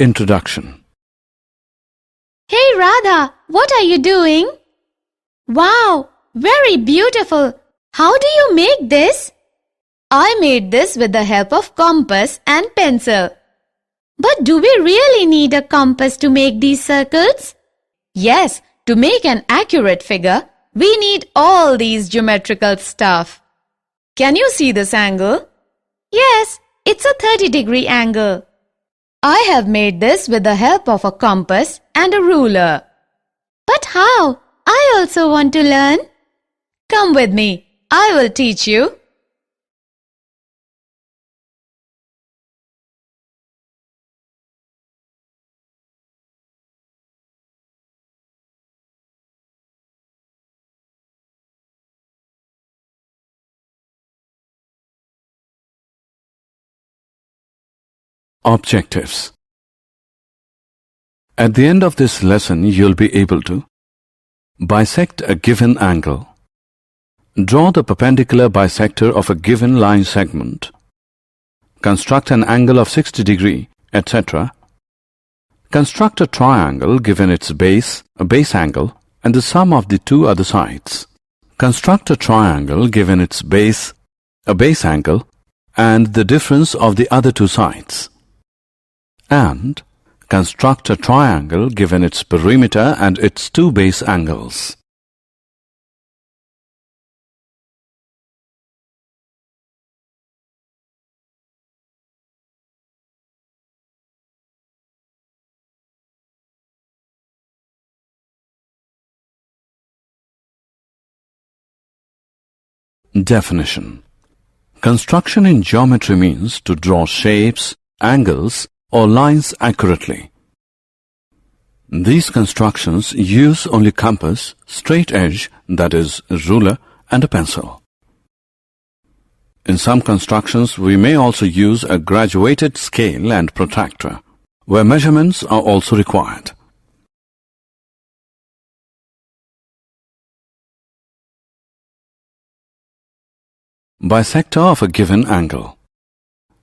Introduction. Hey Radha, what are you doing? Wow, very beautiful. How do you make this? I made this with the help of compass and pencil. But do we really need a compass to make these circles? Yes, to make an accurate figure, we need all these geometrical stuff. Can you see this angle? Yes, it's a 30-degree angle. I have made this with the help of a compass and a ruler. But how? I also want to learn. Come with me. I will teach you. Objectives. At the end of this lesson, you'll be able to bisect a given angle, draw the perpendicular bisector of a given line segment, construct an angle of 60 degree, etc., construct a triangle given its base, a base angle, and the sum of the two other sides. Construct a triangle given its base, a base angle, and the difference of the other two sides. And construct a triangle given its perimeter and its two base angles. Definition. Construction in geometry means to draw shapes, angles, or lines accurately. These constructions use only compass, straight edge, that is, ruler, and a pencil. In some constructions, we may also use a graduated scale and protractor, where measurements are also required. Bisector of a given angle.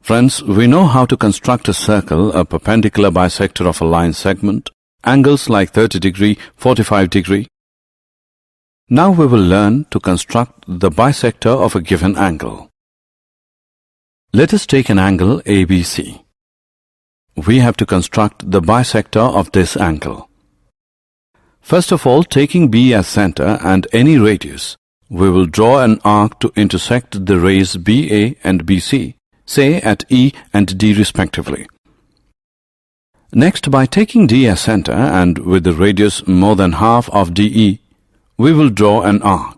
Friends, we know how to construct a circle, a perpendicular bisector of a line segment, angles like 30 degree, 45 degree. Now we will learn to construct the bisector of a given angle. Let us take an angle ABC. We have to construct the bisector of this angle. First of all, taking B as center and any radius, we will draw an arc to intersect the rays BA and BC, say at E and D respectively. Next, by taking D as center and with the radius more than half of DE, we will draw an arc.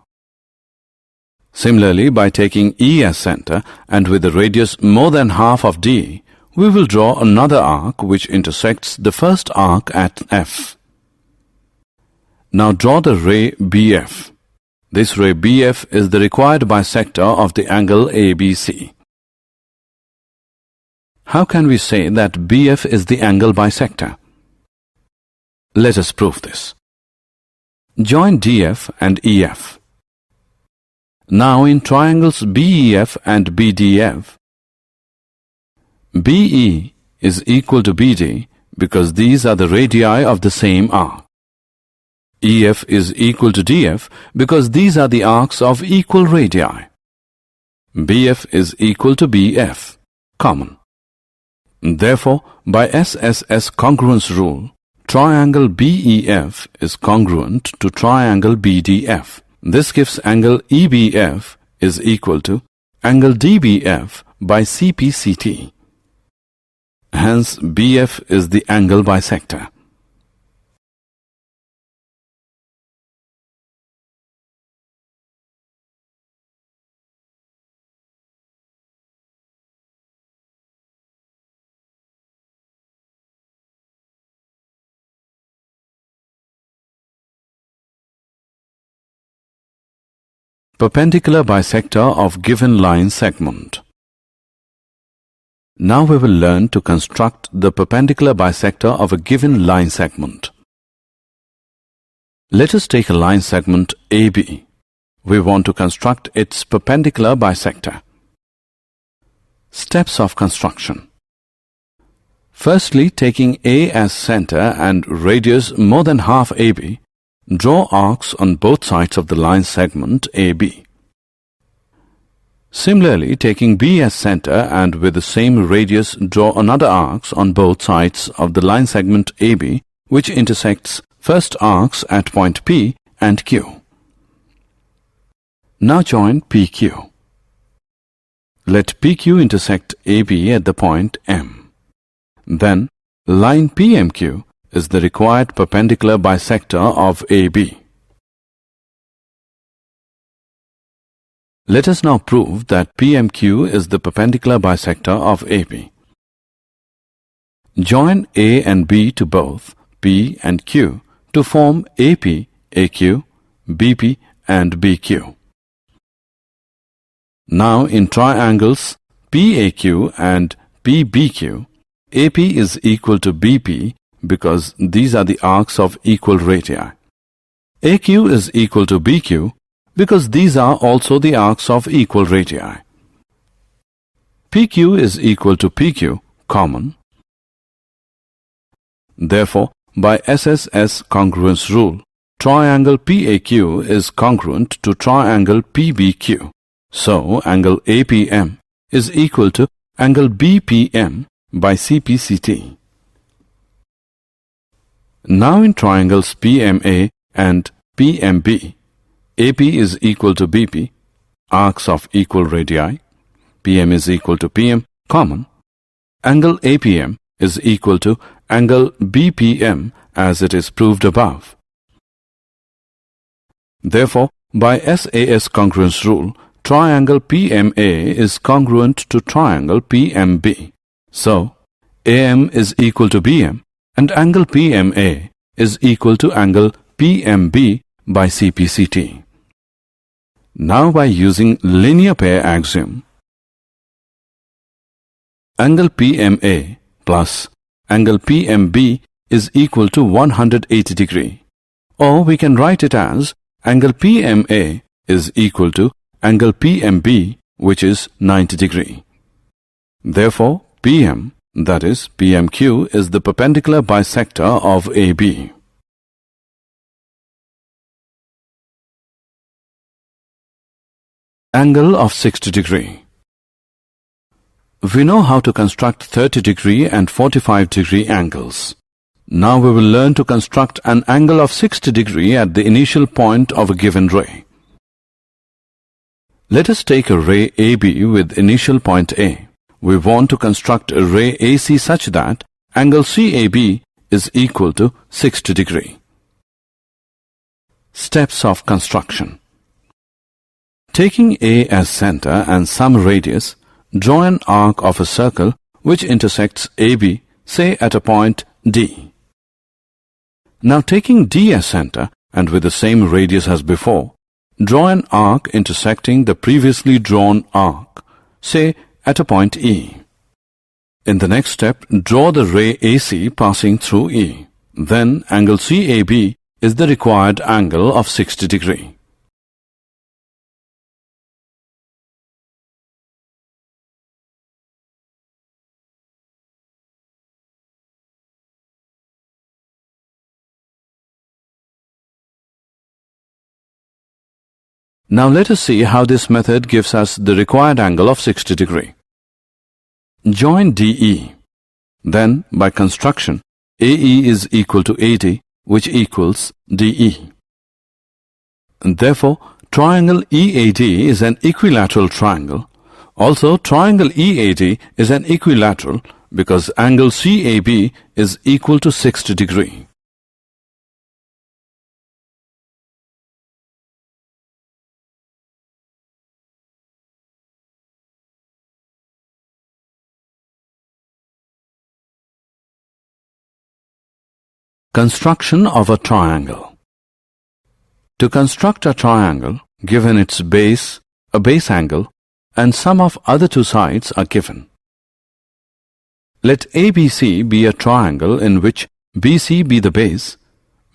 Similarly, by taking E as center and with the radius more than half of DE, we will draw another arc which intersects the first arc at F. Now draw the ray BF. This ray BF is the required bisector of the angle ABC. How can we say that BF is the angle bisector? Let us prove this. Join DF and EF. Now in triangles BEF and BDF, BE is equal to BD because these are the radii of the same arc. EF is equal to DF because these are the arcs of equal radii. BF is equal to BF, common. Therefore, by SSS congruence rule, triangle BEF is congruent to triangle BDF. This gives angle EBF is equal to angle DBF by CPCT. Hence, BF is the angle bisector. Perpendicular bisector of given line segment. Now we will learn to construct the perpendicular bisector of a given line segment. Let us take a line segment AB. We want to construct its perpendicular bisector. Steps of construction. Firstly, taking A as center and radius more than half AB, draw arcs on both sides of the line segment AB. Similarly, taking B as center and with the same radius, draw another arcs on both sides of the line segment AB, which intersects first arcs at point P and Q. Now join PQ. Let PQ intersect AB at the point M. Then, line PMQ is the required perpendicular bisector of AB. Let us now prove that PMQ is the perpendicular bisector of AB. Join A and B to both P and Q to form AP, AQ, BP and BQ. Now in triangles PAQ and PBQ, AP is equal to BP because these are the arcs of equal radii. AQ is equal to BQ because these are also the arcs of equal radii. PQ is equal to PQ, common. Therefore, by SSS congruence rule, triangle PAQ is congruent to triangle PBQ. So, angle APM is equal to angle BPM by CPCT. Now in triangles PMA and PMB, AP is equal to BP, arcs of equal radii. PM is equal to PM, common. Angle APM is equal to angle BPM as it is proved above. Therefore, by SAS congruence rule, triangle PMA is congruent to triangle PMB. So, AM is equal to BM and angle PMA is equal to angle PMB by CPCT. Now by using linear pair axiom, angle PMA plus angle PMB is equal to 180 degree, or we can write it as angle PMA is equal to angle PMB, which is 90 degree. Therefore, PM, that is PMQ, is the perpendicular bisector of AB. Angle of 60 degree. We know how to construct 30 degree and 45 degree angles. Now we will learn to construct an angle of 60 degree at the initial point of a given ray. Let us take a ray AB with initial point A. We want to construct a ray AC such that angle CAB is equal to 60 degree. Steps of construction. Taking A as center and some radius, draw an arc of a circle which intersects AB, say at a point D. Now taking D as center and with the same radius as before, draw an arc intersecting the previously drawn arc, say at a point E. In the next step, draw the ray AC passing through E. Then angle CAB is the required angle of 60 degree. Now let us see how this method gives us the required angle of 60 degree. Join DE. Then, by construction, AE is equal to AD, which equals DE. And therefore, triangle EAD is an equilateral triangle. Also, triangle EAD is an equilateral because angle CAB is equal to 60 degree. Construction of a triangle. To construct a triangle, given its base, a base angle, and sum of other two sides are given. Let ABC be a triangle in which BC be the base,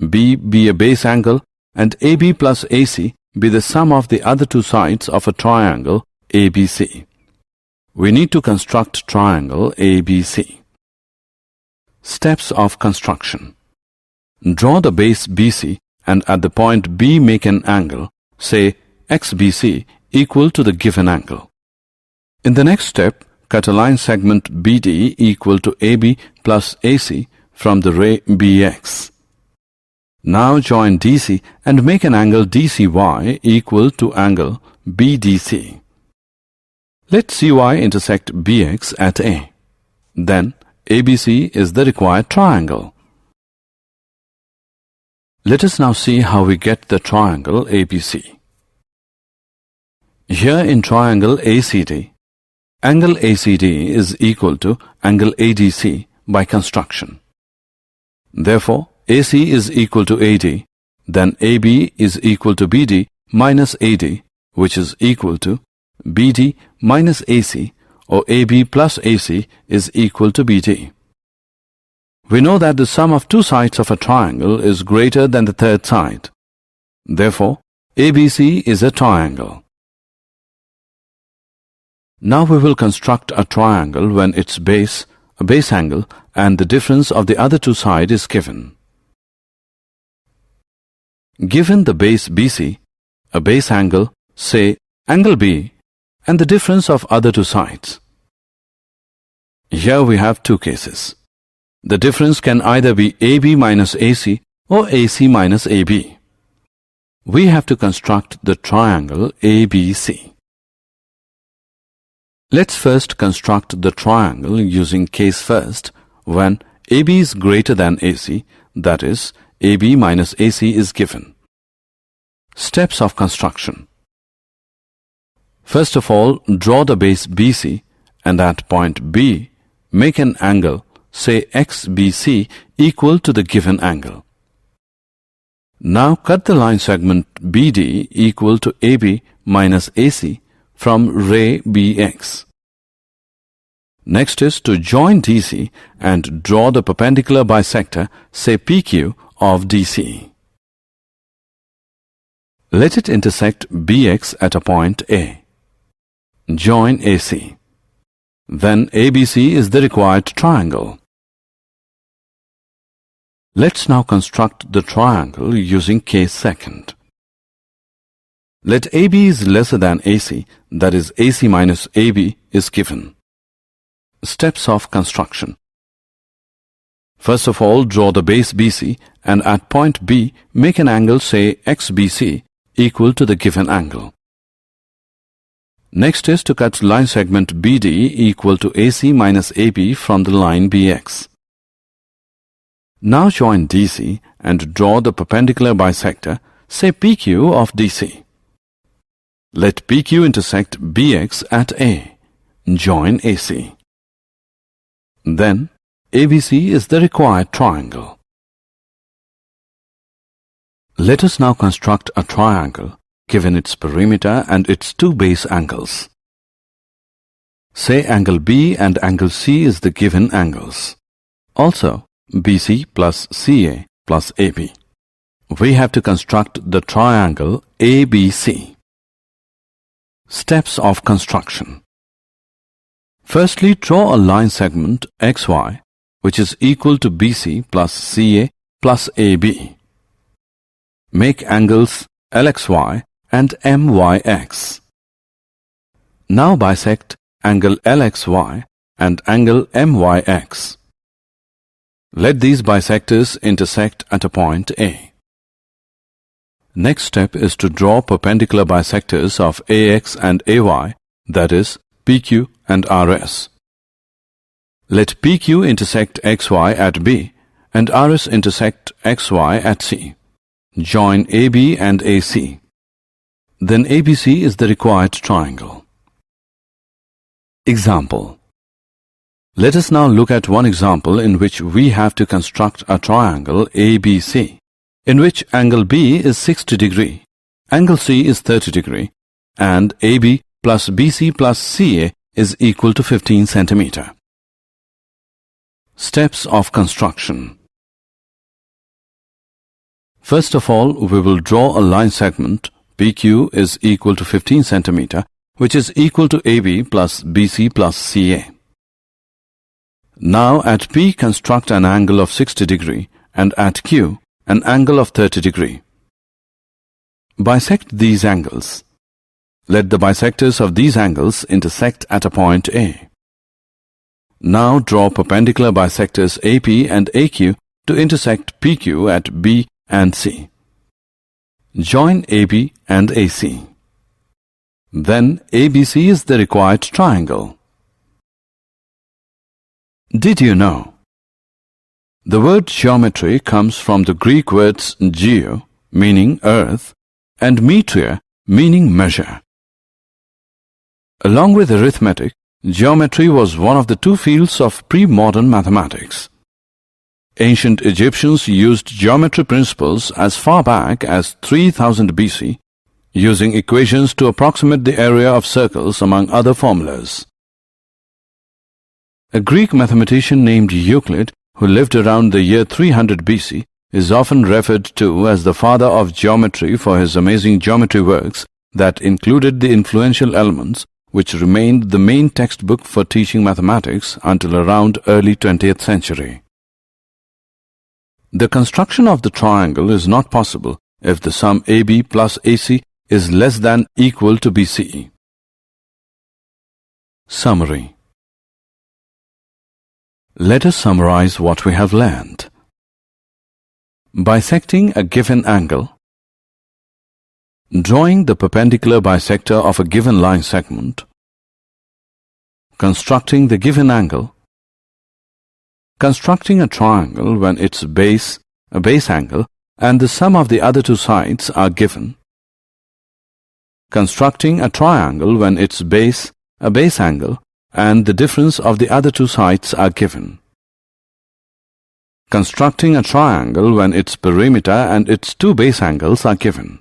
B be a base angle, and AB plus AC be the sum of the other two sides of a triangle ABC. We need to construct triangle ABC. Steps of construction. Draw the base BC and at the point B make an angle, say XBC, equal to the given angle. In the next step, cut a line segment BD equal to AB plus AC from the ray BX. Now join DC and make an angle DCY equal to angle BDC. Let CY intersect BX at A. Then ABC is the required triangle. Let us now see how we get the triangle ABC. Here in triangle ACD, angle ACD is equal to angle ADC by construction. Therefore, AC is equal to AD, then AB is equal to BD minus AD, which is equal to BD minus AC, or AB plus AC is equal to BD. We know that the sum of two sides of a triangle is greater than the third side. Therefore, ABC is a triangle. Now we will construct a triangle when its base, a base angle, and the difference of the other two sides is given. Given the base BC, a base angle, say angle B, and the difference of other two sides. Here we have two cases. The difference can either be AB minus AC or AC minus AB. We have to construct the triangle ABC. Let's first construct the triangle using case first when AB is greater than AC, that is, AB minus AC is given. Steps of construction. First of all, draw the base BC and at point B, make an angle, say XBC, equal to the given angle. Now cut the line segment BD equal to AB minus AC from ray BX. Next is to join DC and draw the perpendicular bisector, say PQ, of DC. Let it intersect BX at a point A. Join AC. Then ABC is the required triangle. Let's now construct the triangle using case second. Let AB is lesser than AC, that is AC minus AB is given. Steps of construction. First of all, draw the base BC and at point B make an angle, say XBC, equal to the given angle. Next is to cut line segment BD equal to AC minus AB from the line BX. Now join DC and draw the perpendicular bisector, say PQ of DC. Let PQ intersect BX at A. Join AC. Then ABC is the required triangle. Let us now construct a triangle given its perimeter and its two base angles. Say angle B and angle C is the given angles. Also, BC plus CA plus AB. We have to construct the triangle ABC. Steps of construction. Firstly, draw a line segment XY, which is equal to BC plus CA plus AB. Make angles LXY and MYX. Now bisect angle LXY and angle MYX. Let these bisectors intersect at a point A. Next step is to draw perpendicular bisectors of AX and AY, that is, PQ and RS. Let PQ intersect XY at B and RS intersect XY at C. Join AB and AC. Then ABC is the required triangle. Example. Let us now look at one example in which we have to construct a triangle ABC, in which angle B is 60 degree, angle C is 30 degree, and AB plus BC plus CA is equal to 15 centimeter. Steps of construction. First of all, we will draw a line segment PQ is equal to 15 centimeter, which is equal to AB plus BC plus CA. Now at P construct an angle of 60 degree and at Q an angle of 30 degree. Bisect these angles. Let the bisectors of these angles intersect at a point A. Now draw perpendicular bisectors AP and AQ to intersect PQ at B and C. Join AB and AC. Then ABC is the required triangle. Did you know? The word geometry comes from the Greek words geo, meaning earth, and metria, meaning measure. Along with arithmetic, geometry was one of the two fields of pre-modern mathematics. Ancient Egyptians used geometry principles as far back as 3000 BC, using equations to approximate the area of circles among other formulas. A Greek mathematician named Euclid, who lived around the year 300 BC, is often referred to as the father of geometry for his amazing geometry works that included the influential elements which remained the main textbook for teaching mathematics until around early 20th century. The construction of the triangle is not possible if the sum AB plus AC is less than equal to BCE. Summary. Let us summarize what we have learned. Bisecting a given angle. Drawing the perpendicular bisector of a given line segment. Constructing the given angle. Constructing a triangle when its base, a base angle, and the sum of the other two sides are given. Constructing a triangle when its base, a base angle, and the difference of the other two sides are given. Constructing a triangle when its perimeter and its two base angles are given.